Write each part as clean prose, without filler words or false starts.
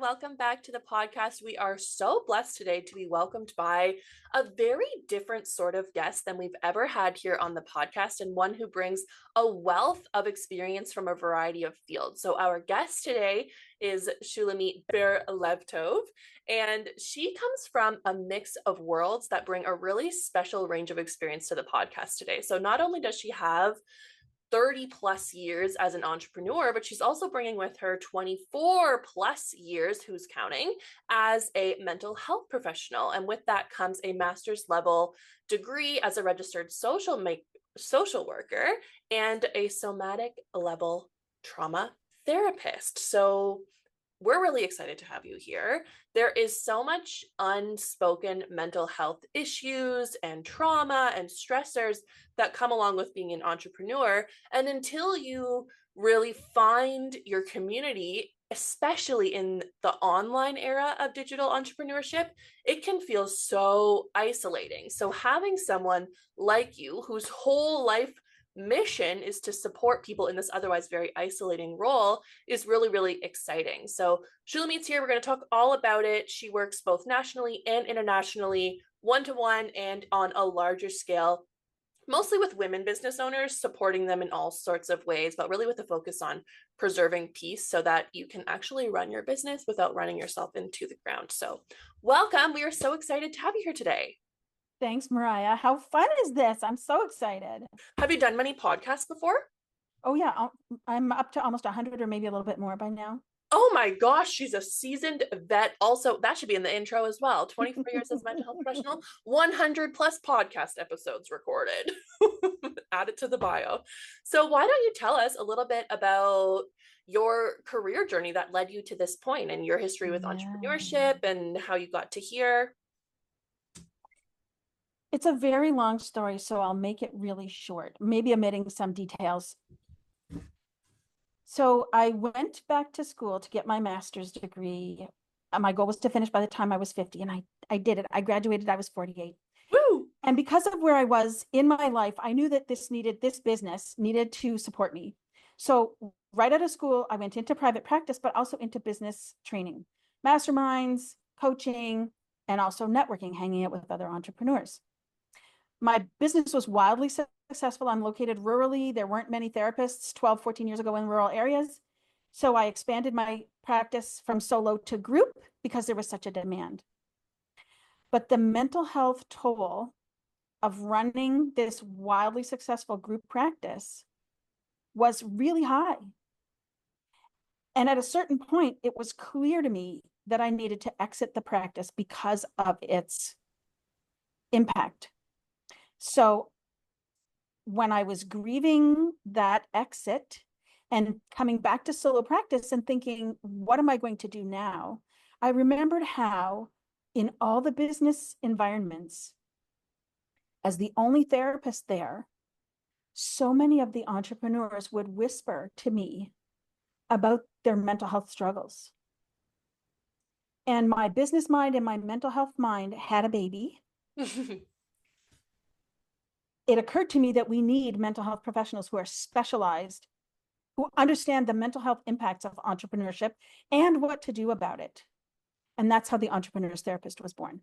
welcome back to the podcast. We are so blessed today to be welcomed by a very different sort of guest than we've ever had here on the podcast, and one who brings a wealth of experience from a variety of fields. So our guest today is Shulamit Ber Levtov, and she comes from a mix of worlds that bring a really special range of experience to the podcast today. So not only does she have 30 plus years as an entrepreneur, but she's also bringing with her 24 plus years, who's counting, as a mental health professional. And with that comes a master's level degree as a registered social worker and a somatic level trauma therapist. So we're really excited to have you here. There is so much unspoken mental health issues and trauma and stressors that come along with being an entrepreneur. And until you really find your community, especially in the online era of digital entrepreneurship, it can feel so isolating. So having someone like you whose whole life mission is to support people in this otherwise very isolating role is really, really exciting. So Shulamit's here. We're going to talk all about it. She works both nationally and internationally, one-to-one and on a larger scale, mostly with women business owners, supporting them in all sorts of ways, but really with a focus on preserving peace so that you can actually run your business without running yourself into the ground. So welcome. We are so excited to have you here today. Thanks, Mariah. How fun is this? I'm so excited. Have you done many podcasts before? Oh yeah, I'm up to almost 100 or maybe a little bit more by now. Oh my gosh, she's a seasoned vet. Also, that should be in the intro as well. 24 years as a mental health professional, 100 plus podcast episodes recorded. Add it to the bio. So why don't you tell us a little bit about your career journey that led you to this point and your history with entrepreneurship and how you got to here? It's a very long story, so I'll make it really short, maybe omitting some details. So I went back to school to get my master's degree. My goal was to finish by the time I was 50, and I did it. I graduated, I was 48. Woo! And because of where I was in my life, I knew that this business needed to support me. So right out of school, I went into private practice, but also into business training, masterminds, coaching, and also networking, hanging out with other entrepreneurs. My business was wildly successful. I'm located rurally. There weren't many therapists 12, 14 years ago in rural areas. So I expanded my practice from solo to group because there was such a demand. But the mental health toll of running this wildly successful group practice was really high. And at a certain point, it was clear to me that I needed to exit the practice because of its impact. So when I was grieving that exit and coming back to solo practice and thinking, what am I going to do now? I remembered how in all the business environments, as the only therapist there, so many of the entrepreneurs would whisper to me about their mental health struggles. And my business mind and my mental health mind had a baby. It occurred to me that we need mental health professionals who are specialized, who understand the mental health impacts of entrepreneurship and what to do about it. And that's how the Entrepreneur's Therapist was born.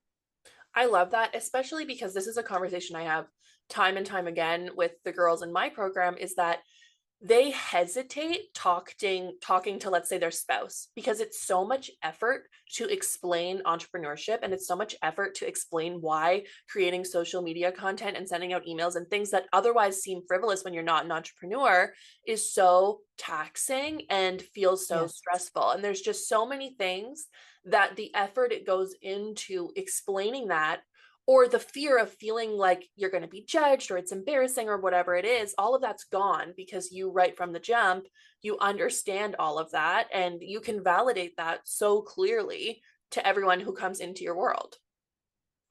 I love that, especially because this is a conversation I have time and time again with the girls in my program, is that they hesitate talking to, let's say, their spouse, because it's so much effort to explain entrepreneurship, and it's so much effort to explain why creating social media content and sending out emails and things that otherwise seem frivolous when you're not an entrepreneur is so taxing and feels so stressful. And there's just so many things that the effort it goes into explaining that, or the fear of feeling like you're going to be judged or it's embarrassing or whatever it is, all of that's gone because you, right from the jump, you understand all of that and you can validate that so clearly to everyone who comes into your world.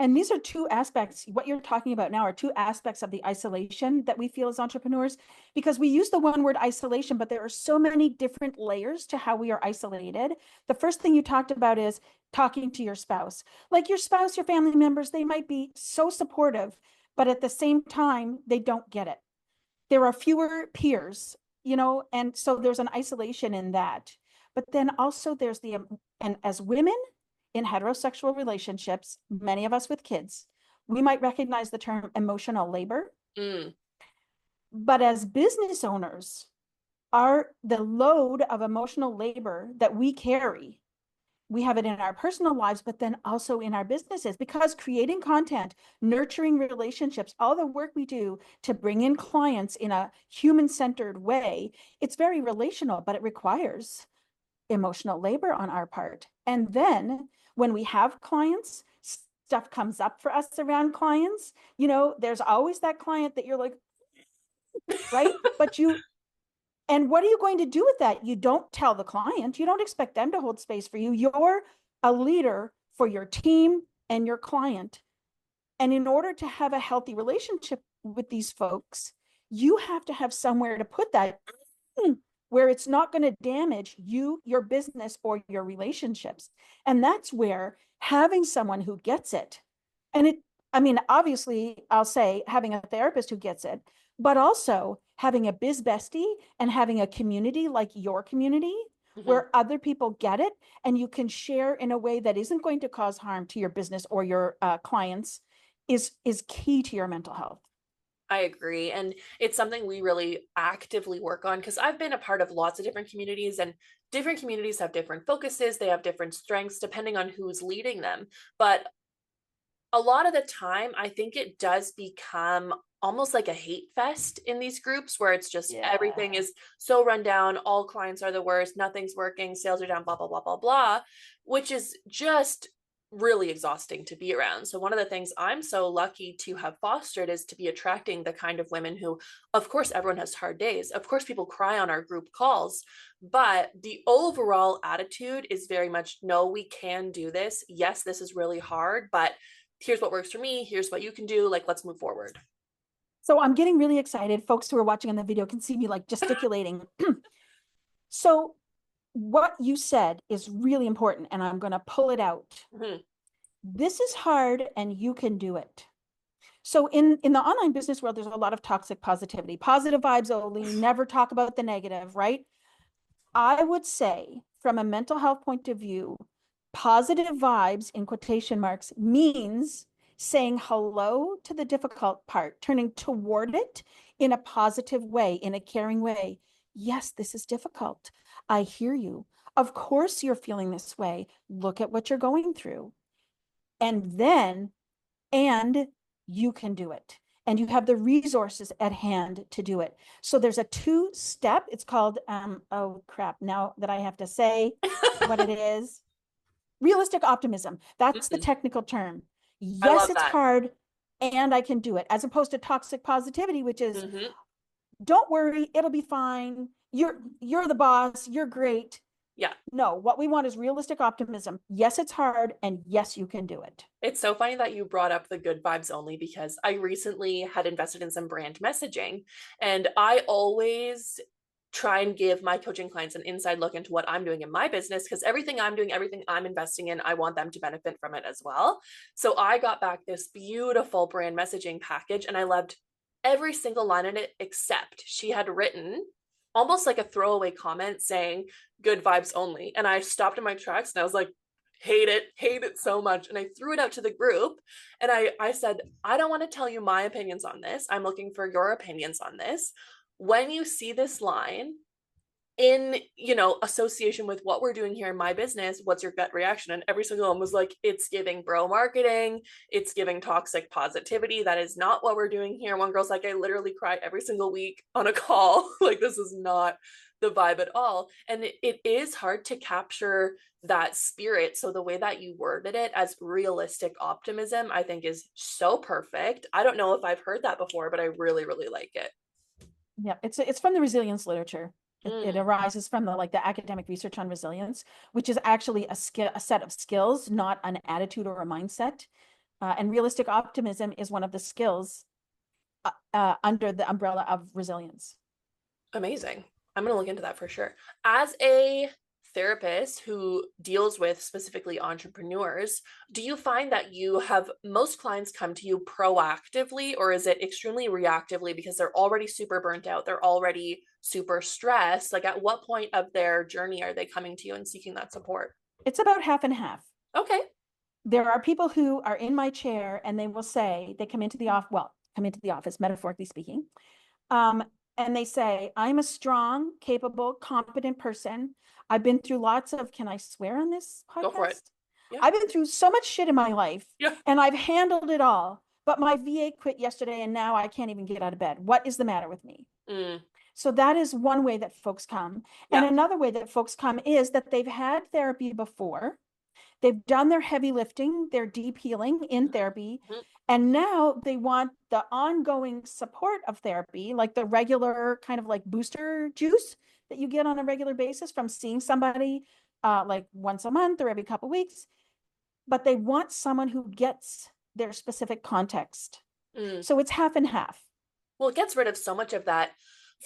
And these are two aspects. What you're talking about now are two aspects of the isolation that we feel as entrepreneurs, because we use the one word isolation, but there are so many different layers to how we are isolated. The first thing you talked about is talking to your spouse. Like your spouse, your family members, they might be so supportive, but at the same time, they don't get it. There are fewer peers, and so there's an isolation in that. But then also there's and as women in heterosexual relationships, many of us with kids, we might recognize the term emotional labor. Mm. But as business owners, the load of emotional labor that we carry, we have it in our personal lives, but then also in our businesses, because creating content, nurturing relationships, all the work we do to bring in clients in a human-centered way, it's very relational, but it requires emotional labor on our part. And then when we have clients, stuff comes up for us around clients. There's always that client that you're like, right? And what are you going to do with that? You don't tell the client. You don't expect them to hold space for you. You're a leader for your team and your client. And in order to have a healthy relationship with these folks, you have to have somewhere to put that where it's not going to damage you, your business, or your relationships. And that's where having someone who gets it, obviously, I'll say having a therapist who gets it, but also having a biz bestie and having a community like your community where other people get it and you can share in a way that isn't going to cause harm to your business or your clients is key to your mental health. I agree. And it's something we really actively work on because I've been a part of lots of different communities, and different communities have different focuses. They have different strengths depending on who's leading them. But a lot of the time, I think it does become almost like a hate fest in these groups where it's just everything is so run down. All clients are the worst. Nothing's working. Sales are down, blah, blah, blah, blah, blah, which is just really exhausting to be around. So one of the things I'm so lucky to have fostered is to be attracting the kind of women who, of course, everyone has hard days. Of course, people cry on our group calls, but the overall attitude is very much, no, we can do this. Yes, this is really hard, but here's what works for me. Here's what you can do. Like, let's move forward. So I'm getting really excited. Folks who are watching on the video can see me like gesticulating. So what you said is really important, and I'm going to pull it out. Mm-hmm. This is hard and you can do it. So in the online business world, there's a lot of toxic positivity, positive vibes only, never talk about the negative, right? I would say from a mental health point of view, positive vibes in quotation marks means saying hello to the difficult part, turning toward it in a positive way, in a caring way. Yes, this is difficult. I hear you. Of course you're feeling this way. Look at what you're going through. And you can do it. And you have the resources at hand to do it. So there's a 2-step. It's called, oh crap, now that I have to say what it is. Realistic optimism. That's the technical term. Yes, it's hard and I can do it, as opposed to toxic positivity, which is, don't worry, it'll be fine. You're the boss. You're great. Yeah. No, what we want is realistic optimism. Yes, it's hard, and yes, you can do it. It's so funny that you brought up the good vibes only, because I recently had invested in some brand messaging, and I always try and give my coaching clients an inside look into what I'm doing in my business, because everything I'm doing, everything I'm investing in, I want them to benefit from it as well. So I got back this beautiful brand messaging package, and I loved every single line in it, except she had written almost like a throwaway comment saying good vibes only. And I stopped in my tracks and I was like, hate it so much. And I threw it out to the group, and I said, I don't want to tell you my opinions on this. I'm looking for your opinions on this. When you see this line in, association with what we're doing here in my business, what's your gut reaction? And every single one was like, it's giving bro marketing. It's giving toxic positivity. That is not what we're doing here. One girl's like, I literally cry every single week on a call. Like, this is not the vibe at all. And it is hard to capture that spirit. So the way that you worded it as realistic optimism, I think is so perfect. I don't know if I've heard that before, but I really, really like it. Yeah, it's from the resilience literature. It arises from the academic research on resilience, which is actually a set of skills, not an attitude or a mindset. And realistic optimism is one of the skills under the umbrella of resilience. Amazing. I'm going to look into that for sure. As a therapist who deals with specifically entrepreneurs, do you find that you have most clients come to you proactively, or is it extremely reactively because they're already super burnt out? They're already super stressed. Like, at what point of their journey are they coming to you and seeking that support? It's about half and half. Okay. There are people who are in my chair and they will say, they come into the office, metaphorically speaking. And they say, I'm a strong, capable, competent person. I've been through lots of, can I swear on this Go for it. podcast? Yeah. I've been through so much shit in my life Yeah. and I've handled it all. But my VA quit yesterday and now I can't even get out of bed. What is the matter with me? Mm. So that is one way that folks come. And Yeah. another way that folks come is that they've had therapy before. They've done their heavy lifting, their deep healing in therapy, Mhm. and now they want the ongoing support of therapy, like the regular kind of like booster juice that you get on a regular basis from seeing somebody like once a month or every couple of weeks. But they want someone who gets their specific context. Mm. So it's half and half. Well, it gets rid of so much of that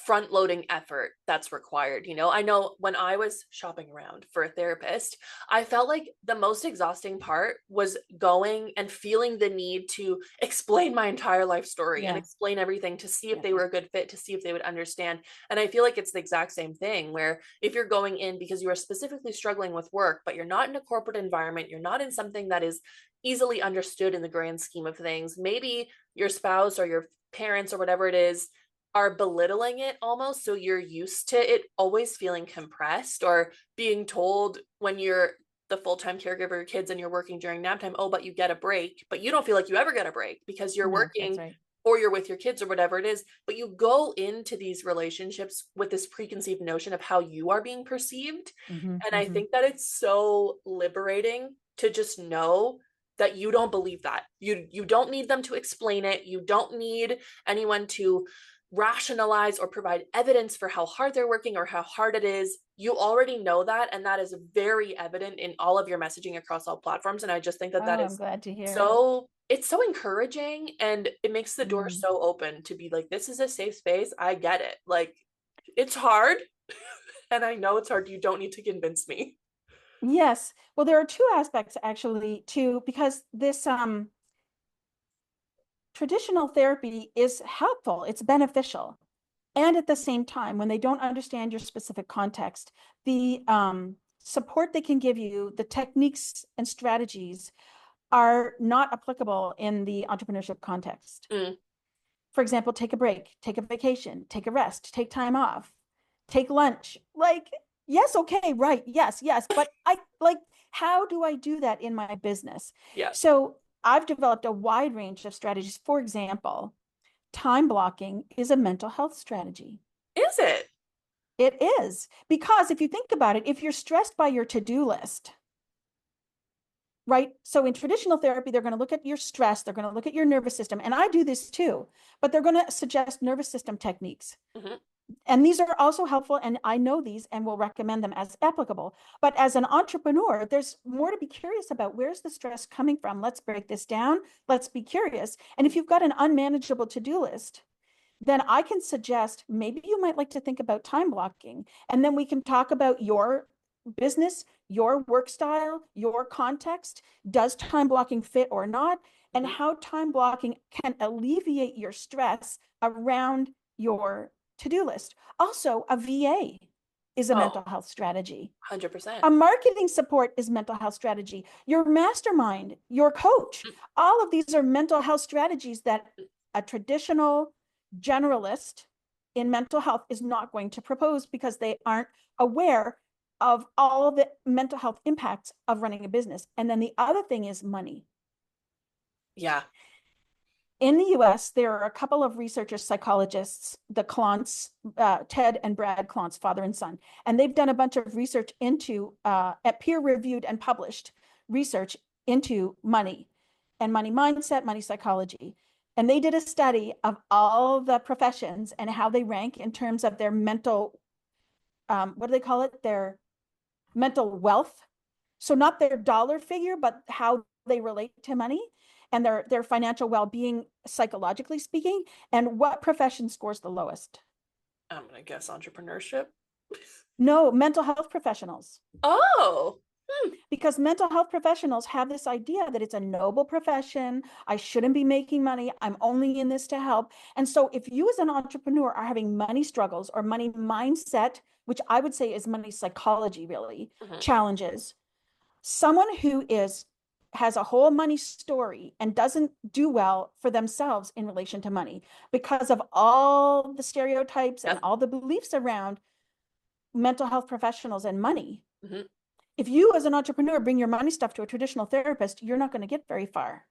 front loading effort that's required. I know when I was shopping around for a therapist, I felt like the most exhausting part was going and feeling the need to explain my entire life story and Yeah. explain everything to see if Yeah. they were a good fit, to see if they would understand. And I feel like it's the exact same thing, where if you're going in because you are specifically struggling with work, but you're not in a corporate environment, you're not in something that is easily understood in the grand scheme of things, maybe your spouse or your parents or whatever it is are belittling it almost, so you're used to it always feeling compressed, or being told when you're the full-time caregiver of your kids and you're working during nap time, oh, but you get a break, but you don't feel like you ever get a break because you're No, that's working right. or you're with your kids or whatever it is. But you go into these relationships with this preconceived notion of how you are being perceived. And I think that it's so liberating to just know that you don't believe that. You don't need them to explain it. You don't need anyone to rationalize or provide evidence for how hard they're working or how hard it is. You already know that, and that is very evident in all of your messaging across all platforms. And I just think that Oh, that I'm is glad to hear it. so, it's so encouraging, and it makes the door Mm. so open to be like, this is a safe space. I get it. Like, it's hard, and I know it's hard. You don't need to convince me. Yes. Well, there are two aspects actually too, because this traditional therapy is helpful, it's beneficial. And at the same time, when they don't understand your specific context, the support they can give you, the techniques and strategies are not applicable in the entrepreneurship context. Mm. For example, take a break, take a vacation, take a rest, take time off, take lunch. Like, yes, okay, right, yes, yes. But how do I do that in my business? Yeah. So I've developed a wide range of strategies. For example, time blocking is a mental health strategy. Is it? It is, because if you think about it, if you're stressed by your to-do list, right? So in traditional therapy, they're going to look at your stress, they're going to look at your nervous system, and I do this too, but they're going to suggest nervous system techniques. Mm-hmm. And these are also helpful, and I know these and will recommend them as applicable. But as an entrepreneur, there's more to be curious about. Where's the stress coming from? Let's break this down. Let's be curious. And if you've got an unmanageable to-do list, then I can suggest maybe you might like to think about time blocking. And then we can talk about your business, your work style, your context. Does time blocking fit or not? And Mm-hmm. how time blocking can alleviate your stress around your to-do list. Also, a VA is a Oh, mental health strategy. 100%. A marketing support is mental health strategy. Your mastermind, your coach, all of these are mental health strategies that a traditional generalist in mental health is not going to propose because they aren't aware of all the mental health impacts of running a business. And then the other thing is money. Yeah. In the US, there are a couple of researchers, psychologists, the Clontz, Ted and Brad Clontz, father and son, and they've done a bunch of research into, at peer-reviewed and published research into money and money mindset, money psychology. And they did a study of all the professions and how they rank in terms of their mental, what do they call it? Their mental wealth. So not their dollar figure, but how they relate to money and their financial well-being, psychologically speaking, and what profession scores the lowest. I'm going to guess entrepreneurship. No, mental health professionals. Oh, Because mental health professionals have this idea that it's a noble profession. I shouldn't be making money. I'm only in this to help. And so if you as an entrepreneur are having money struggles or money mindset, which I would say is money psychology, really, mhm. challenges, someone who has a whole money story and doesn't do well for themselves in relation to money because of all the stereotypes and Yep. all the beliefs around mental health professionals and money. Mhm. If you as an entrepreneur bring your money stuff to a traditional therapist, you're not going to get very far.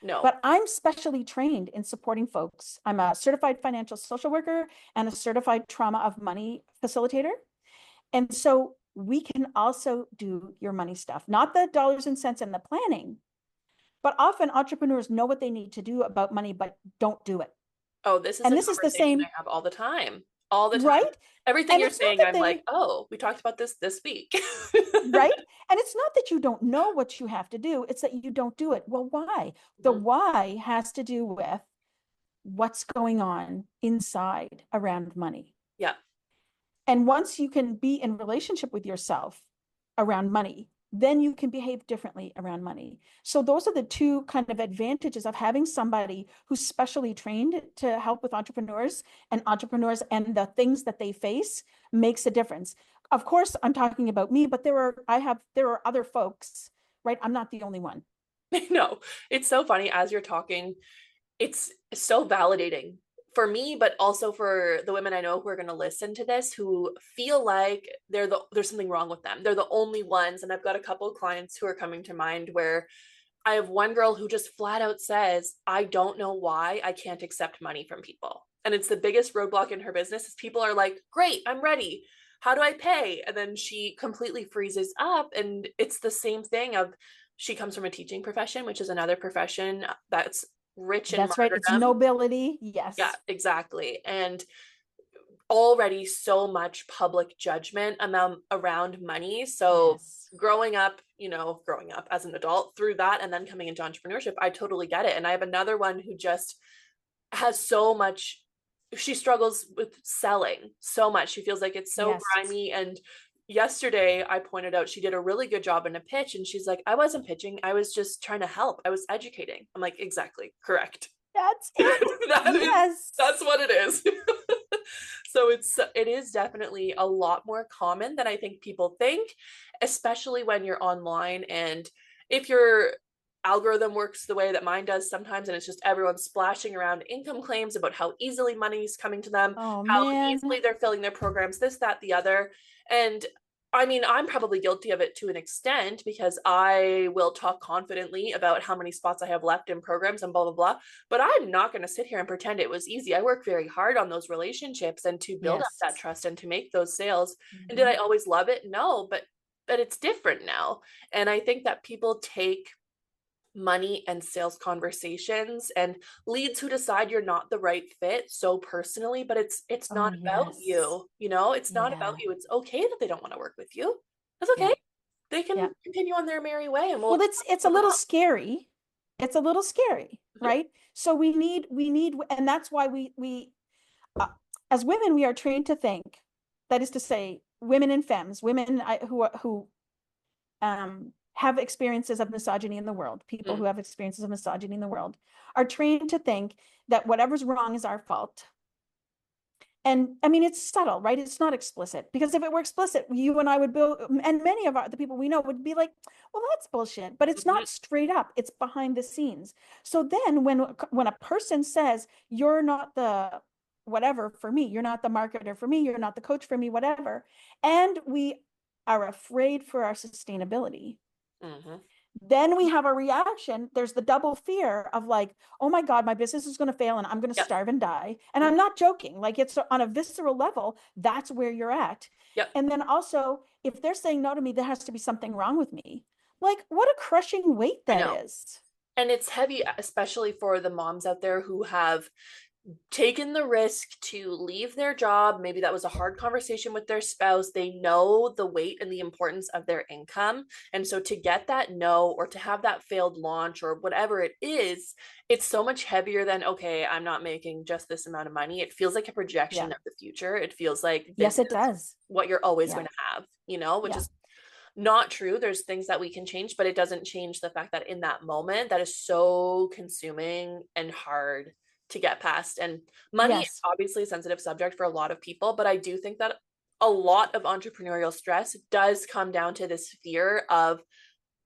No. But I'm specially trained in supporting folks. I'm a certified financial social worker and a certified trauma of money facilitator. And so we can also do your money stuff, not the dollars and cents and the planning, but often entrepreneurs know what they need to do about money, but don't do it. Oh, this is And a this is the conversation same, I have all the time. All the time. right? Everything And you're it's not saying, that I'm like, they, oh, we talked about this week. right? And it's not that you don't know what you have to do, it's that you don't do it. Well, why? The Mhm. why has to do with what's going on inside around money. Yeah. And once you can be in relationship with yourself around money, then you can behave differently around money. So those are the two kind of advantages of having somebody who's specially trained to help with entrepreneurs and the things that they face makes a difference. Of course, I'm talking about me, but there are other folks, right? I'm not the only one. No, it's so funny as you're talking. It's so validating for me, but also for the women I know who are going to listen to this who feel like there's something wrong with them. They're the only ones. And I've got a couple of clients who are coming to mind where I have one girl who just flat out says, I don't know why I can't accept money from people. And it's the biggest roadblock in her business is people are like, great, I'm ready. How do I pay? And then she completely freezes up. And it's the same thing of she comes from a teaching profession, which is another profession that's rich in That's right. It's martyrdom. nobility. Yeah, Yes. exactly. And already so much public judgment around money. So Yes. growing up as an adult through that and then coming into entrepreneurship, I totally get it. And I have another one who just has so much, she struggles with selling so much. She feels like it's so Yes. grimy. And yesterday I pointed out she did a really good job in a pitch and she's like, I wasn't pitching, I was just trying to help. I was educating. I'm like, exactly, correct. That's it. That's Yes. what it is. So it is definitely a lot more common than I think people think, especially when you're online and if your algorithm works the way that mine does sometimes and it's just everyone splashing around income claims about how easily money is coming to them, Oh how man. easily they're filling their programs, this, that, the other. And I mean, I'm probably guilty of it to an extent because I will talk confidently about how many spots I have left in programs and blah, blah, blah. But I'm not going to sit here and pretend it was easy. I work very hard on those relationships and to build up Yes. that trust and to make those sales. And did I Mhm. always love it? No, but it's different now. And I think that people take money and sales conversations and leads who decide you're not the right fit so personally, but it's Oh not about yes. you, it's not about Yeah. you. It's okay that they don't want to work with you. That's Yeah. okay. They Yeah. can continue on their merry way and Well, we'll it's a look them little up. scary. It's a little scary, Mhm. right? So we need, and that's why uh, as women, we are trained to think. That is to say, women and femmes, who have experiences of misogyny in the world, people who Mm. have experiences of misogyny in the world, are trained to think that whatever's wrong is our fault. And I mean, it's subtle, right? It's not explicit, because if it were explicit, you and I would build, and many of the people we know would be like, well, that's bullshit, but it's Mhm. not straight up. It's behind the scenes. So then when a person says, you're not the whatever for me, you're not the marketer for me, you're not the coach for me, whatever, and we are afraid for our sustainability, Mhm. then we have a reaction. There's the double fear of like, oh my God, my business is going to fail and I'm going to Yep. starve and die. And Mhm. I'm not joking. Like, it's on a visceral level, that's where you're at. Yep. And then also, if they're saying no to me, there has to be something wrong with me. Like, what a crushing weight I that know. is. And it's heavy, especially for the moms out there who have taken the risk to leave their job. Maybe that was a hard conversation with their spouse. They know the weight and the importance of their income. And so to get that no, or to have that failed launch or whatever it is, it's so much heavier than, okay, I'm not making just this amount of money. It feels like a projection Yeah. of the future. It feels like Yes, this it is does. what you're always Yeah. going to have, you know, which Yeah. is not true. There's things that we can change, but it doesn't change the fact that in that moment, that is so consuming and hard to get past. And money is Yes. obviously a sensitive subject for a lot of people, but I do think that a lot of entrepreneurial stress does come down to this fear of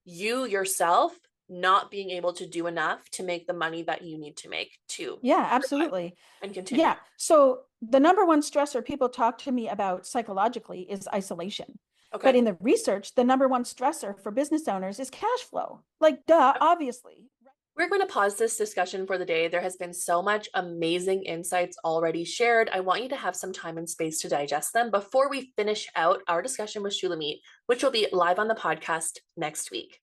you yourself not being able to do enough to make the money that you need to make to Yeah, survive absolutely. and continue. Yeah. So the number one stressor people talk to me about psychologically is isolation. But Okay. in the research, the number one stressor for business owners is cash flow. Like, duh, obviously. We're going to pause this discussion for the day. There has been so much amazing insights already shared. I want you to have some time and space to digest them before we finish out our discussion with Shulamit, which will be live on the podcast next week.